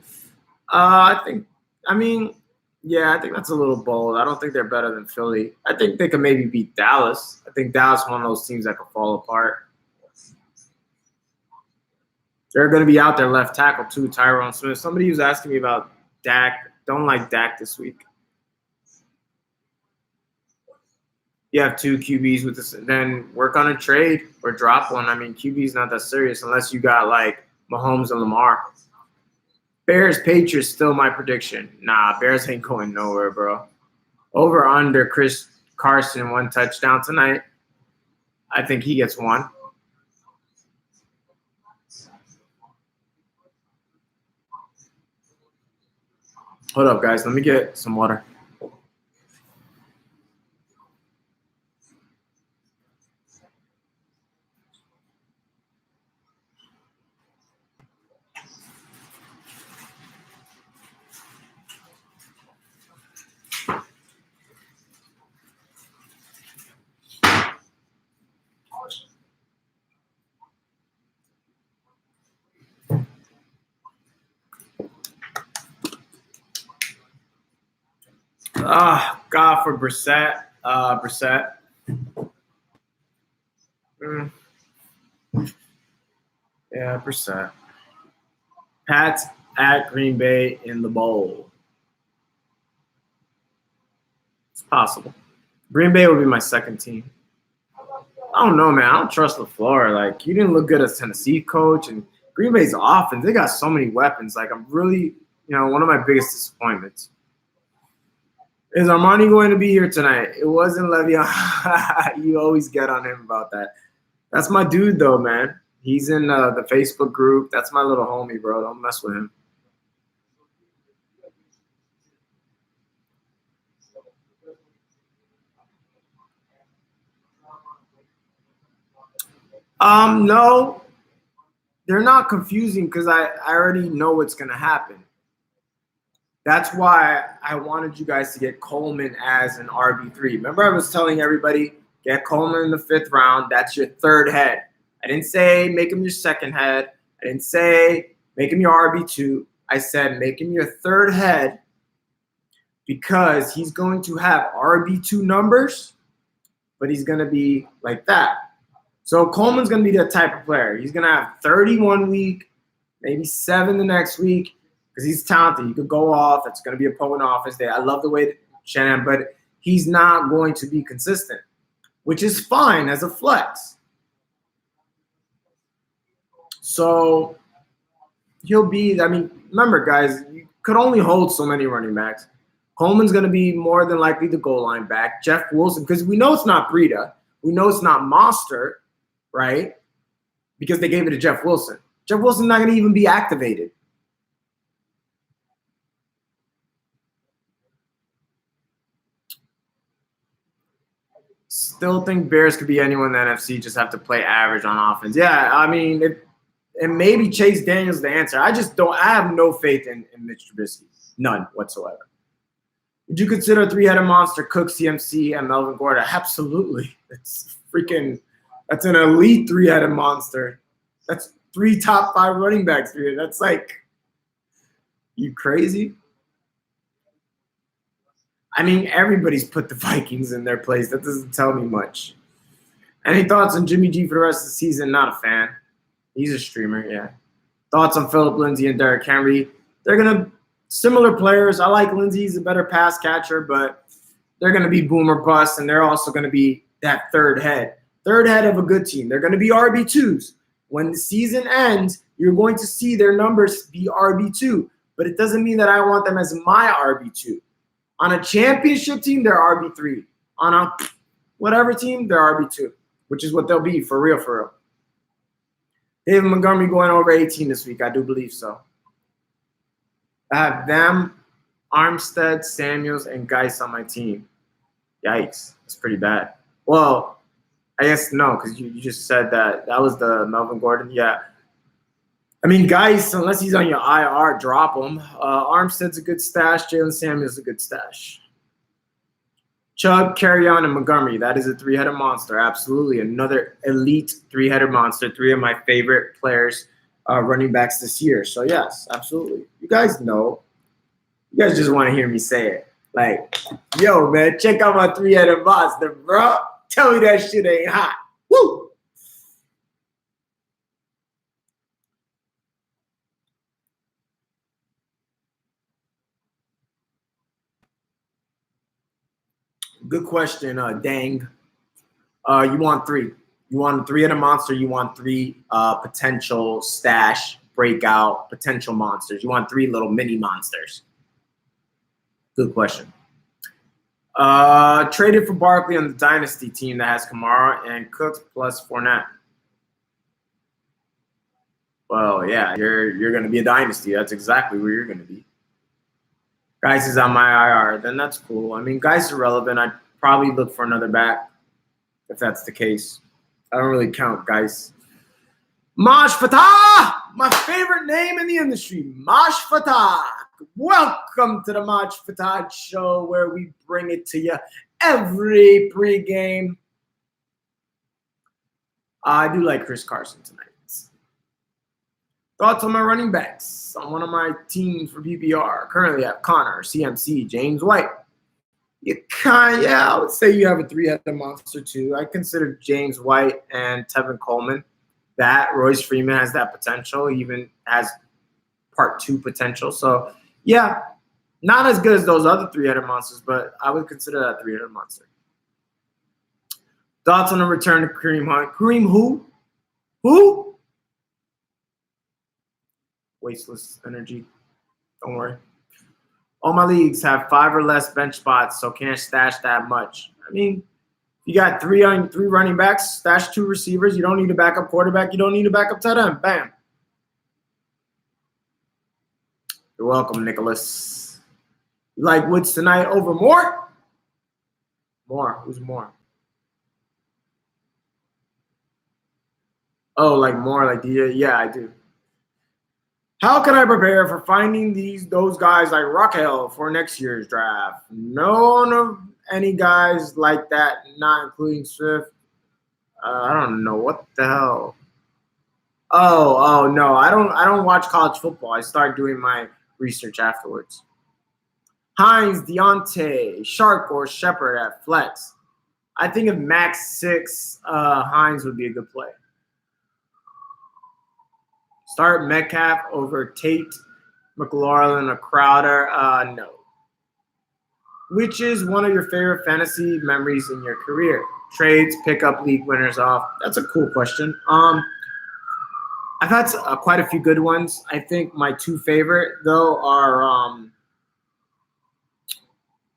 I mean, Yeah, I think that's a little bold. I don't think they're better than Philly. I think they could maybe beat Dallas. I think Dallas is one of those teams that could fall apart. They're going to be out there left tackle too, Tyrone Smith. Somebody was asking me about Dak. Don't like Dak this week. You have two QBs with this, then work on a trade or drop one. I mean, QB's not that serious unless you got like Mahomes and Lamar. Bears Patriots still my prediction. Nah, Bears ain't going nowhere, bro. Over under Chris Carson 1 touchdown tonight. I think he gets one. Hold up, guys. Let me get some water. God for Brissett. Brissett. Yeah, Brissett. Pats at Green Bay in the bowl. It's possible. Green Bay would be my second team. I don't know, man. I don't trust LaFleur. Like, he didn't look good as Tennessee coach, and Green Bay's offense, they got so many weapons. Like, I'm really, one of my biggest disappointments. Is Armani going to be here tonight? It wasn't Le'Veon. You always get on him about that. That's my dude, though, man. He's in the Facebook group. That's my little homie, bro. Don't mess with him. No, they're not confusing because I already know what's going to happen. That's why I wanted you guys to get Coleman as an RB3. Remember, I was telling everybody, get Coleman in the 5th round. That's your 3rd head. I didn't say make him your 2nd head. I didn't say make him your RB2. I said make him your 3rd head because he's going to have RB2 numbers, but he's going to be like that. So Coleman's going to be that type of player. He's going to have 31 week, maybe 7 the next week because he's talented. He could go off. It's going to be a potent offense day. I love the way that Shannon, but he's not going to be consistent, which is fine as a flex. So he'll be, remember, guys, you could only hold so many running backs. Coleman's going to be more than likely the goal line back. Jeff Wilson, because we know it's not Breida. We know it's not Monster, right? Because they gave it to Jeff Wilson. Jeff Wilson's not going to even be activated. Still think Bears could be anyone in the NFC, just have to play average on offense. Yeah, and maybe Chase Daniel's the answer. I have no faith in Mitch Trubisky. None whatsoever. Would you consider a 3-headed monster Cook, CMC, and Melvin Gordon? Absolutely. That's an elite 3-headed monster. That's 3 top 5 running backs, dude. That's like, you crazy? Everybody's put the Vikings in their place. That doesn't tell me much. Any thoughts on Jimmy G for the rest of the season? Not a fan. He's a streamer, yeah. Thoughts on Philip Lindsay and Derrick Henry? They're going to – similar players. I like Lindsay. He's a better pass catcher, but they're going to be boomer bust, and they're also going to be that 3rd head. 3rd head of a good team. They're going to be RB2s. When the season ends, you're going to see their numbers be RB2, but it doesn't mean that I want them as my RB2. On a championship team, they're RB3. On a whatever team, they're RB2, which is what they'll be for real, for real. David Montgomery going over 18 this week. I do believe so. I have them, Armstead, Samuels, and Geis on my team. Yikes. That's pretty bad. Well, I guess no, because you just said that. That was the Melvin Gordon. Yeah. Geis, unless he's on your IR, drop him. Armstead's a good stash. Jalen Samuels is a good stash. Chubb, Carry-On, and Montgomery. That is a 3-headed monster. Absolutely. Another elite 3-headed monster. 3 of my favorite players, running backs this year. So, yes, absolutely. You guys know. You guys just want to hear me say it. Like, yo, man, check out my 3-headed monster, bro. Tell me that shit ain't hot. Woo! Good question, Dang. You want 3. You want a 3-headed monster. You want 3 potential stash breakout potential monsters. You want 3 little mini monsters. Good question. Traded for Barkley on the Dynasty team that has Kamara and Cooks plus Fournette. Well, yeah, you're going to be a Dynasty. That's exactly where you're going to be. Guys is on my IR. Then that's cool. I mean, guys are relevant. I'd probably look for another back if that's the case. I don't really count guys. Maj Fatah, my favorite name in the industry, Maj Fatah. Welcome to the Maj Fatah Show, where we bring it to you every pregame. I do like Chris Carson tonight. Thoughts on my running backs on one of my teams for PPR. Currently, I have Connor, CMC, James White. I would say you have a 3-headed monster too. I consider James White and Tevin Coleman. That Royce Freeman has that potential, even has part 2 potential. So, yeah, not as good as those other 3-headed monsters, but I would consider that 3-headed monster. Thoughts on the return to Kareem Hunt? Kareem who? Who? Wasteless energy. Don't worry. All my leagues have 5 or less bench spots, so can't stash that much. I mean, you got 3 running backs, stash 2 receivers. You don't need a backup quarterback. You don't need a backup tight end. Bam. You're welcome, Nicholas. You like Woods tonight over Moore? Moore. Who's Moore? Oh, like Moore, like the yeah, I do. How can I prepare for finding those guys like Raquel for next year's draft? None of any guys like that, not including Swift. I don't know what the hell. Oh no, I don't watch college football. I start doing my research afterwards. Hines, Deontay, Shark, or Shepard at flex. I think if max 6, Hines would be a good play. Start Metcalf over Tate, McLaurin, or Crowder? No. Which is one of your favorite fantasy memories in your career? Trades, pickup, league winners off. That's a cool question. I've had quite a few good ones. I think my 2 favorite though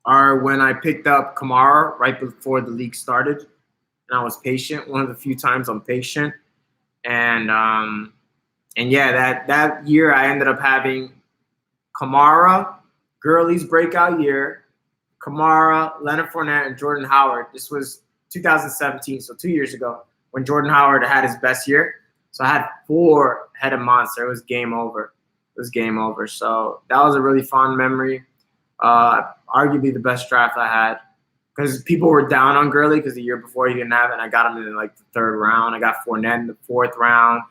are when I picked up Kamara right before the league started, and I was patient. One of the few times I'm patient, and yeah, that year I ended up having Kamara, Gurley's breakout year, Kamara, Leonard Fournette, and Jordan Howard. This was 2017, so 2 years ago, when Jordan Howard had his best year. So I had 4-headed monster. It was game over. So that was a really fond memory. Arguably the best draft I had, because people were down on Gurley because the year before he didn't have it, and I got him in like the 3rd round. I got Fournette in the 4th round.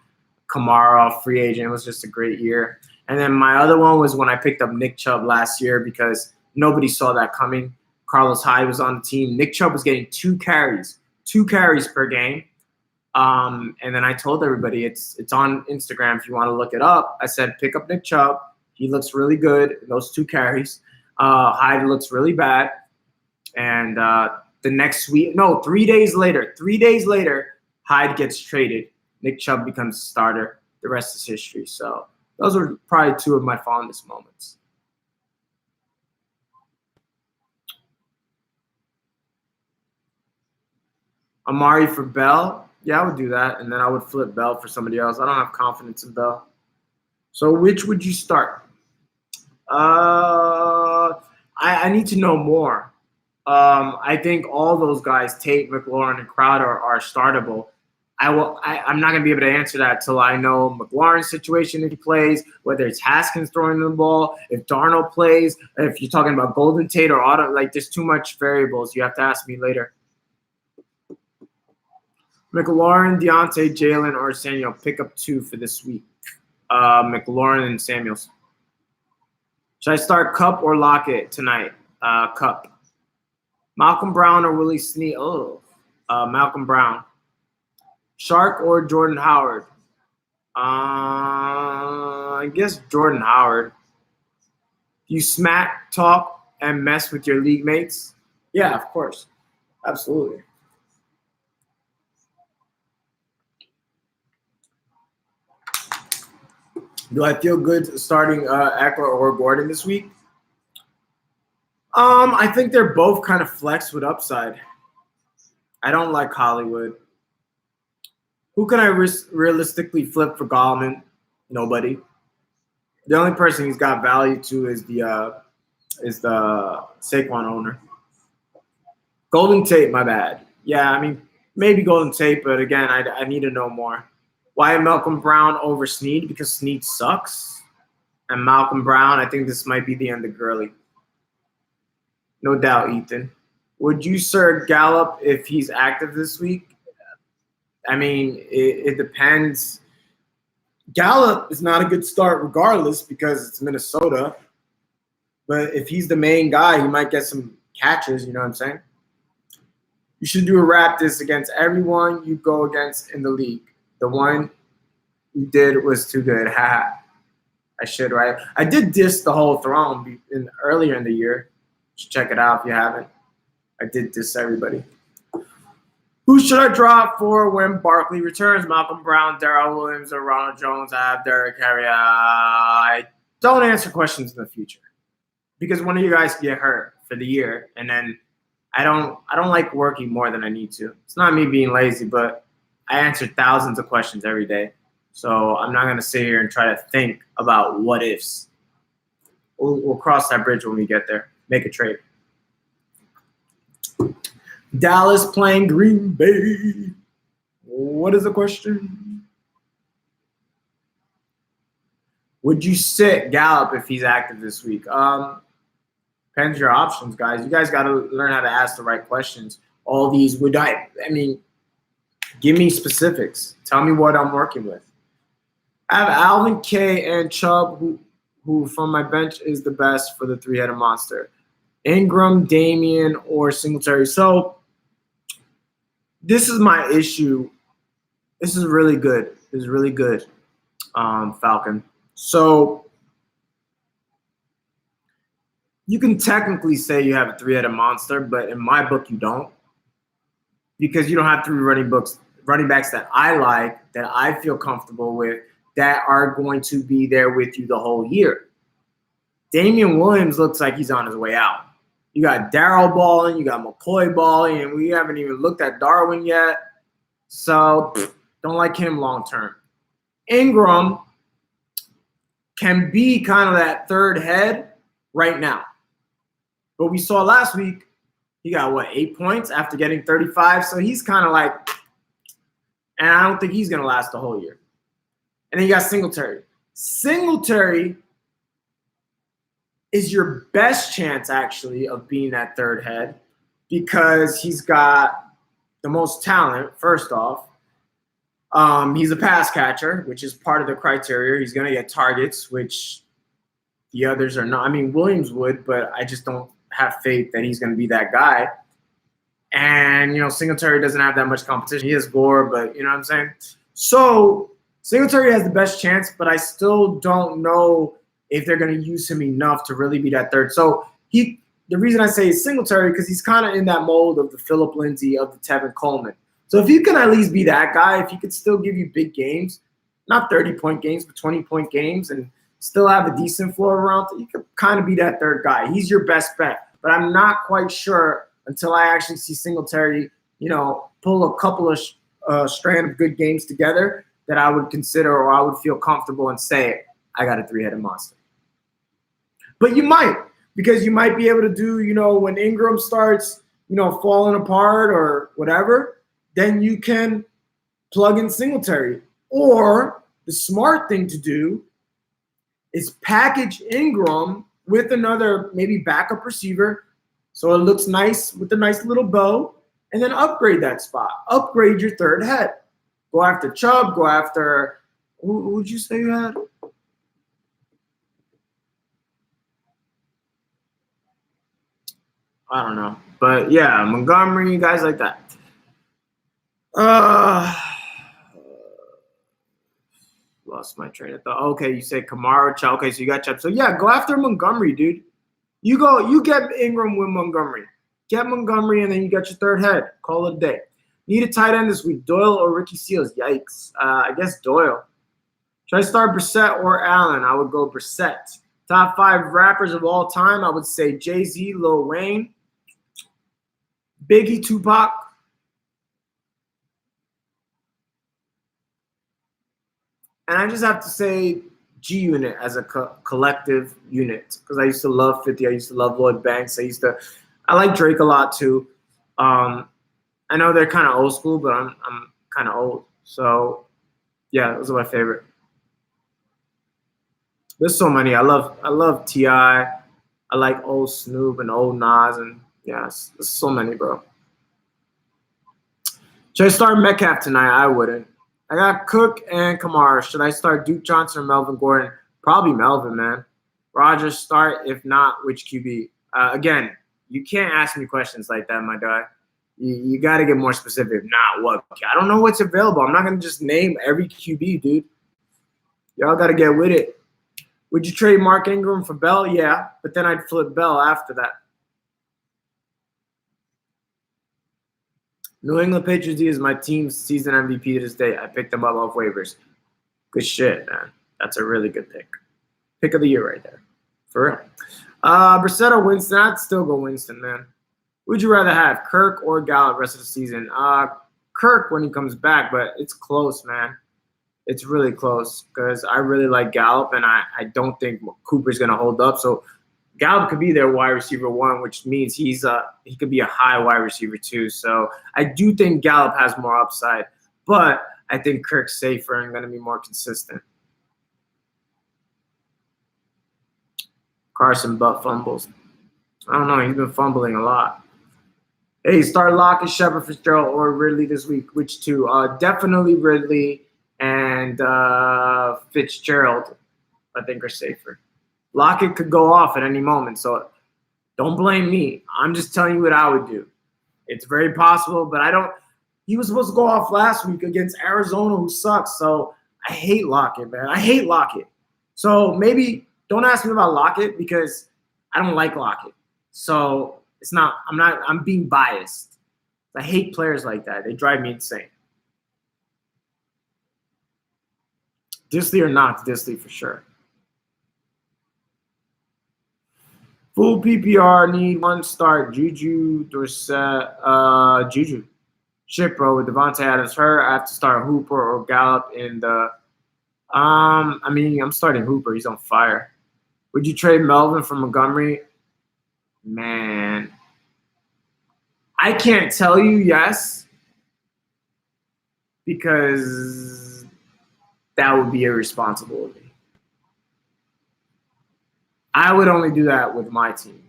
Kamara, free agent. It was just a great year. And then my other one was when I picked up Nick Chubb last year, because nobody saw that coming. Carlos Hyde was on the team. Nick Chubb was getting 2 carries per game. And then I told everybody, it's on Instagram if you want to look it up. I said, pick up Nick Chubb. He looks really good in those 2 carries. Hyde looks really bad. And the next week, no, 3 days later, Hyde gets traded. Nick Chubb becomes a starter. The rest is history. So those were probably 2 of my fondest moments. Amari for Bell. Yeah, I would do that. And then I would flip Bell for somebody else. I don't have confidence in Bell. So which would you start? I need to know more. I think all those guys, Tate, McLaurin, and Crowder, are startable. I'm not going to be able to answer that until I know McLaurin's situation if he plays, whether it's Haskins throwing the ball, if Darnold plays, if you're talking about Golden Tate or Auto. Like, there's too much variables. You have to ask me later. McLaurin, Deontay, Jalen, or Samuel. Pick up 2 for this week. McLaurin and Samuels. Should I start Cup or Lockett tonight? Cup. Malcolm Brown or Willie Snead? Oh, Malcolm Brown. Shark or Jordan Howard? I guess Jordan Howard. You smack, talk, and mess with your league mates? Yeah, of course. Absolutely. Do I feel good starting Eckler or Gordon this week? I think they're both kind of flex with upside. I don't like Hollywood. Who can I realistically flip for Gallman? Nobody. The only person he's got value to is the Saquon owner. Golden Tate, my bad. Yeah, I mean, maybe Golden Tate, but again, I need to know more. Why Malcolm Brown over Snead? Because Snead sucks. And Malcolm Brown, I think this might be the end of Gurley. No doubt, Ethan. Would you start Gallup if he's active this week? I mean, it depends. Gallup is not a good start regardless because it's Minnesota. But if he's the main guy, he might get some catches, you know what I'm saying? You should do a rap diss against everyone you go against in the league. The one you did was too good. Ha. I should, right? I did diss the whole throne earlier in the year. You should check it out if you haven't. I did diss everybody. Who should I drop for when Barkley returns? Malcolm Brown, Darrell Williams, or Ronald Jones? I have Derrick Henry. I don't answer questions in the future because one of you guys get hurt for the year, and then I don't like working more than I need to. It's not me being lazy, but I answer thousands of questions every day, so I'm not going to sit here and try to think about what ifs. We'll cross that bridge when we get there. Make a trade. Dallas playing Green Bay. What is the question? Would you sit Gallup if he's active this week? Depends your options, guys. You guys got to learn how to ask the right questions. All these, give me specifics. Tell me what I'm working with. I have Alvin K and Chubb, who from my bench is the best for the three-headed monster. Ingram, Damian, or Singletary. So this is my issue. This is really good. This is really good, Falcon. So you can technically say you have a three-headed monster, but in my book you don't, because you don't have three running backs that I like, that I feel comfortable with, that are going to be there with you the whole year. Damian Williams looks like he's on his way out. You got Darrell balling, you got McCoy balling, and we haven't even looked at Darwin yet. So don't like him long term. Ingram can be kind of that third head right now. But we saw last week, he got, 8 points after getting 35? So he's kind of like, and I don't think he's going to last the whole year. And then you got Singletary. Singletary is your best chance, actually, of being that third head because he's got the most talent, first off. He's a pass catcher, which is part of the criteria. He's going to get targets, which the others are not. I mean, Williams would, but I just don't have faith that he's going to be that guy. And, Singletary doesn't have that much competition. He has Gore, but you know what I'm saying? So Singletary has the best chance, but I still don't know if they're going to use him enough to really be that third. So the reason I say Singletary, because he's kind of in that mold of the Phillip Lindsay, of the Tevin Coleman. So if you can at least be that guy, if he could still give you big games, not 30-point games, but 20-point games, and still have a decent floor around, you could kind of be that third guy. He's your best bet. But I'm not quite sure until I actually see Singletary, pull a couple of strand of good games together that I would consider, or I would feel comfortable and say, I got a three-headed monster. But you might, because you might be able to do, when Ingram starts, falling apart or whatever, then you can plug in Singletary. Or the smart thing to do is package Ingram with another maybe backup receiver so it looks nice with a nice little bow, and then upgrade that spot. Upgrade your third head. Go after Chubb. Go after – who would you say you had? I don't know. But yeah, Montgomery, guys like that. Uh, lost my train of thought. Okay, you said Kamara, Chubb. Okay, so you got Chubb. So yeah, go after Montgomery, dude. You get Ingram with Montgomery. Get Montgomery, and then you got your third head. Call it a day. Need a tight end this week. Doyle or Ricky Seals? Yikes. I guess Doyle. Should I start Brissett or Allen? I would go Brissett. Top 5 rappers of all time, I would say Jay-Z, Lil Wayne, Biggie, Tupac. And I just have to say G Unit as a collective unit because I used to love 50. I used to love Lloyd Banks. I like Drake a lot too. I know they're kind of old school, but I'm kind of old. So yeah, those are my favorite. There's so many. I love T.I. I like old Snoop and old Nas, and yeah, there's so many, bro. Should I start Metcalf tonight? I wouldn't. I got Cook and Kamara. Should I start Duke Johnson or Melvin Gordon? Probably Melvin, man. Rodgers start. If not, which QB? Again, you can't ask me questions like that, my guy. You got to get more specific. Nah, what? I don't know what's available. I'm not going to just name every QB, dude. Y'all got to get with it. Would you trade Mark Ingram for Bell? Yeah, but then I'd flip Bell after that. New England Patriots is my team's season MVP to this day. I picked them up off waivers. Good shit, man. That's a really good pick. Pick of the year right there. For real. Brissett or Winston? I'd still go Winston, man. Would you rather have Kirk or Gallup rest of the season? Kirk when he comes back, but it's close, man. It's really close because I really like Gallup, and I don't think Cooper's going to hold up. So Gallup could be their wide receiver 1, which means he could be a high wide receiver 2. So I do think Gallup has more upside, but I think Kirk's safer and going to be more consistent. Carson butt fumbles. I don't know. He's been fumbling a lot. Hey, start Lockett, Shepard, Fitzgerald, or Ridley this week. Which two? Definitely Ridley and Fitzgerald, I think, are safer. Lockett could go off at any moment, so don't blame me. I'm just telling you what I would do. It's very possible, but I don't – he was supposed to go off last week against Arizona, who sucks. So I hate Lockett, man. I hate Lockett. So maybe don't ask me about Lockett because I don't like Lockett. So it's not – I'm being biased. I hate players like that. They drive me insane. Disley or not Disley for sure. Full PPR, need 1 start. Juju, Dorsett, Juju. Shit, bro. With Devontae Adams hurt, I have to start Hooper or Gallup in the I'm starting Hooper. He's on fire. Would you trade Melvin for Montgomery? Man. I can't tell you yes because that would be irresponsible of me. I would only do that with my team.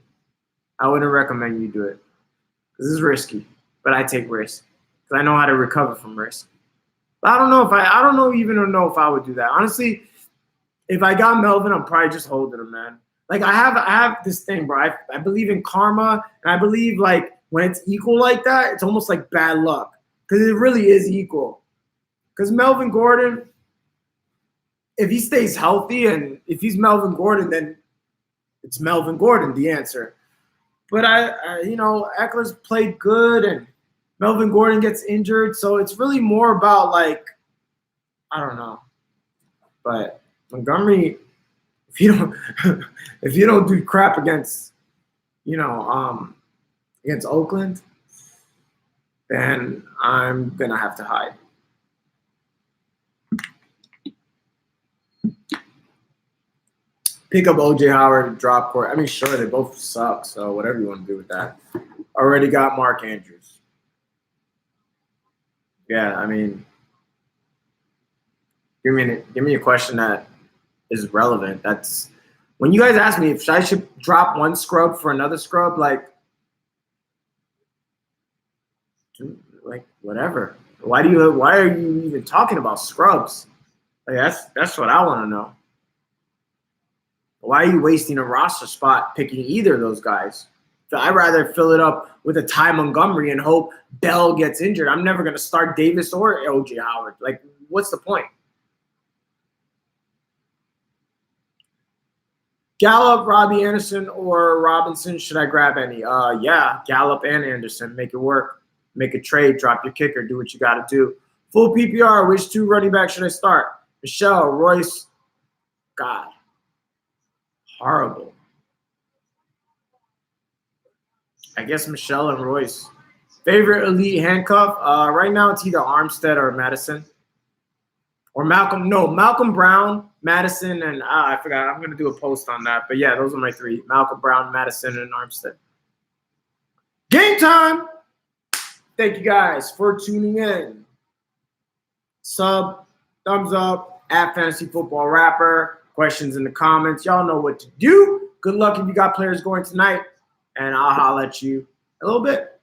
I wouldn't recommend you do it. This is risky, but I take risks because I know how to recover from risk. But I don't know if I would do that. Honestly, if I got Melvin, I'm probably just holding him, man. Like I have this thing, bro. I believe in karma, and I believe like when it's equal like that, it's almost like bad luck because it really is equal. Because Melvin Gordon, if he stays healthy and if he's Melvin Gordon, then it's Melvin Gordon, the answer. But Eckler's played good and Melvin Gordon gets injured. So it's really more about like, I don't know. But Montgomery, if you don't do crap against Oakland, then I'm gonna have to hide. Pick up OJ Howard, drop court. I mean, sure, they both suck, so whatever you want to do with that. Already got Mark Andrews. Yeah, I mean, give me a question that is relevant. That's when you guys ask me if I should drop one scrub for another scrub, like whatever. Why are you even talking about scrubs? Like that's what I want to know. Why are you wasting a roster spot picking either of those guys? I'd rather fill it up with a Ty Montgomery and hope Bell gets injured. I'm never going to start Davis or OJ Howard. Like, what's the point? Gallup, Robbie Anderson, or Robinson? Should I grab any? Yeah, Gallup and Anderson. Make it work. Make a trade. Drop your kicker. Do what you got to do. Full PPR. Which 2 running backs should I start? Michelle, Royce. God. Horrible. I guess Michelle and Royce. Favorite elite handcuff? Right now it's either Armstead or Madison. Or Malcolm. No, Malcolm Brown, Madison, and I forgot. I'm going to do a post on that. But yeah, those are my 3. Malcolm Brown, Madison, and Armstead. Game time! Thank you guys for tuning in. Sub, thumbs up, at Fantasy Football Rapper. Questions in the comments. Y'all know what to do. Good luck if you got players going tonight. And I'll holler at you in a little bit.